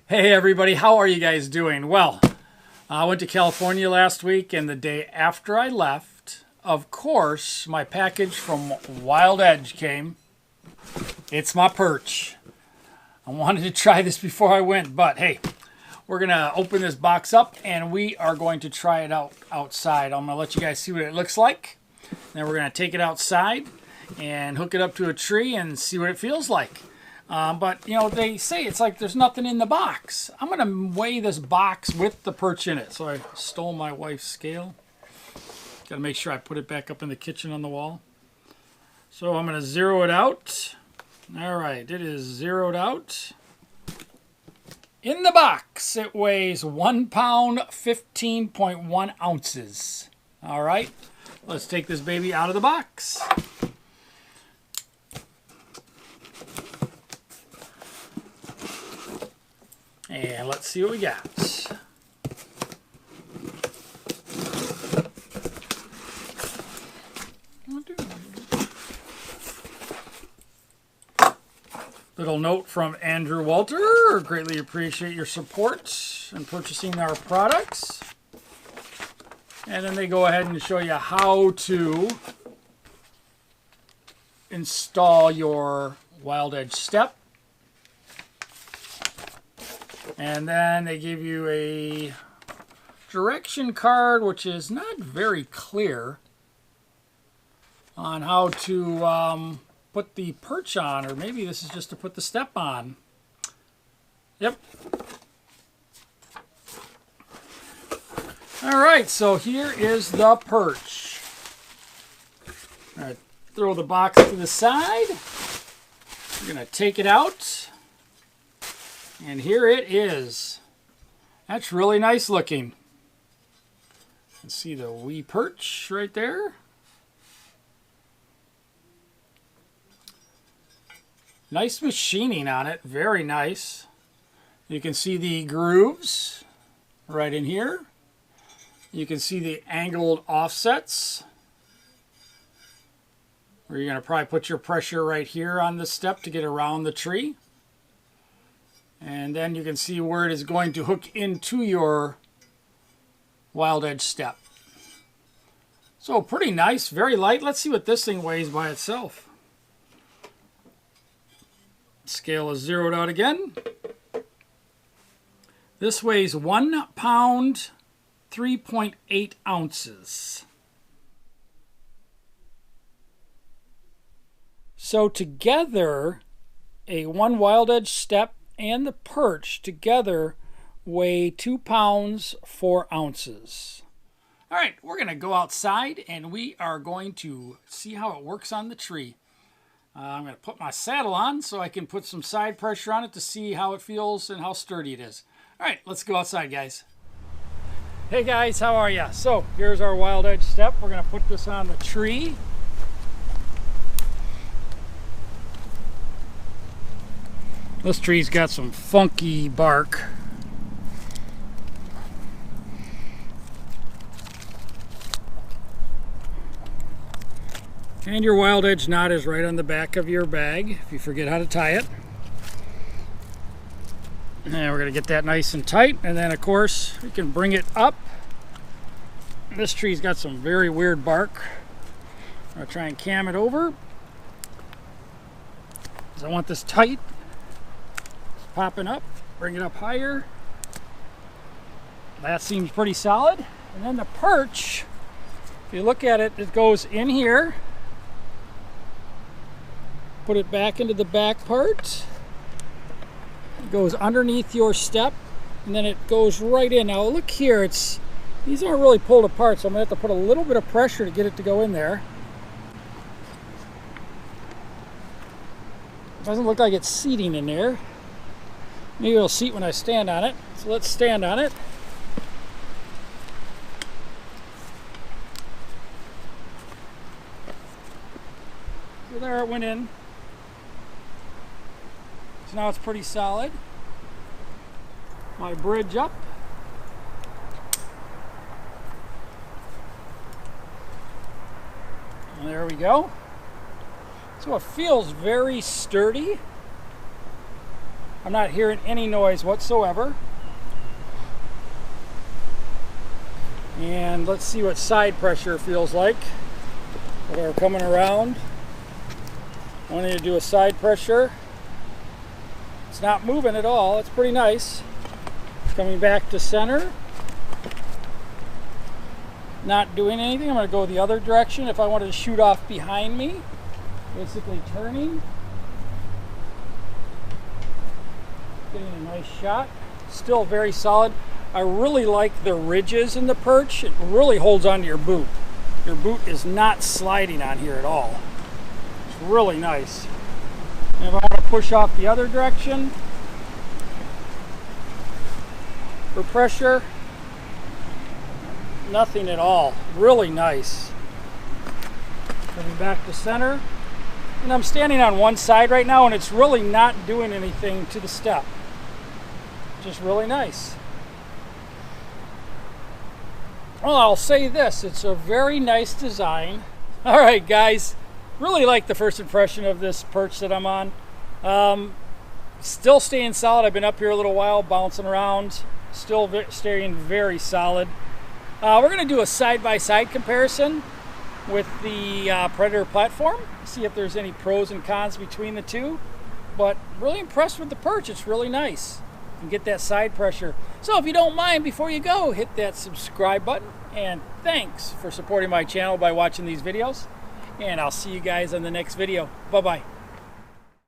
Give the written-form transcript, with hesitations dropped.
Hey everybody, how are you guys doing? Well, I went to California last week, and the day after I left, of course, my package from Wild Edge came. It's my perch. I wanted to try this before I went, but hey, we're going to open this box up and we are going to try it out outside. I'm going to let you guys see what it looks like. Then we're going to take it outside and hook it up to a tree and see what it feels like. But, you know, they say it's like there's nothing in the box. I'm going to weigh this box with the perch in it. So I stole my wife's scale. Got to make sure I put it back up in the kitchen on the wall. So I'm going to zero it out. All right, it is zeroed out. In the box, it weighs 1 pound, 15.1 ounces. All right, let's take this baby out of the box. And let's see what we got. Little note from Andrew Walter. Greatly appreciate your support in purchasing our products. And then they go ahead and show you how to install your Wild Edge step. And then they give you a direction card, which is not very clear on how to put the perch on, or maybe this is just to put the step on. Yep. All right, so here is the perch. All right, throw the box to the side. We're going to take it out. And here it is. That's really nice looking. You can see the wee perch right there. Nice machining on it, very nice. You can see the grooves right in here. You can see the angled offsets, where you're going to probably put your pressure right here on the step to get around the tree. And then you can see where it is going to hook into your Wild Edge step. So pretty nice, very light. Let's see what this thing weighs by itself. Scale is zeroed out again. This weighs 1 pound, 3.8 ounces. So together, one Wild Edge step and the perch together weigh 2 pounds, 4 ounces. All right, we're going to go outside and we are going to see how it works on the tree. I'm going to put my saddle on so I can put some side pressure on it to see how it feels and how sturdy it is. All right, let's go outside, guys. Hey guys, how are you? So here's our Wild Edge step. We're going to put this on the tree. This tree's got some funky bark. And your Wild Edge knot is right on the back of your bag if you forget how to tie it. And we're going to get that nice and tight. And then, of course, we can bring it up. This tree's got some very weird bark. I'm going to try and cam it over. Because I want this tight. Popping up, bring it up higher. That seems pretty solid. And then the perch, if you look at it, it goes in here. Put it back into the back part. It goes underneath your step, and then it goes right in. Now look here, these aren't really pulled apart, so I'm gonna have to put a little bit of pressure to get it to go in there. Doesn't look like it's seating in there. Maybe it'll seat when I stand on it. So let's stand on it. So there it went in. So now it's pretty solid. My bridge up. And there we go. So it feels very sturdy. I'm not hearing any noise whatsoever. And let's see what side pressure feels like. We're coming around. I want you to do a side pressure. It's not moving at all. It's pretty nice. Coming back to center. Not doing anything. I'm going to go the other direction if I wanted to shoot off behind me. Basically turning. Getting a nice shot. Still very solid. I really like the ridges in the perch. It really holds onto your boot. Your boot is not sliding on here at all. It's really nice. And if I want to push off the other direction for pressure, nothing at all. Really nice. Coming back to center. And I'm standing on one side right now, and it's really not doing anything to the step. Just really nice. Well, I'll say this, it's a very nice design. All right, guys, really like the first impression of this perch that I'm on. Still staying solid. I've been up here a little while, bouncing around, still staying very solid. We're going to do a side-by-side comparison with the Predator platform, see if there's any pros and cons between the two. But really impressed with the perch. It's really nice. And get that side pressure. So if you don't mind, before you go, hit that subscribe button. And thanks for supporting my channel by watching these videos. And I'll see you guys on the next video. Bye-bye.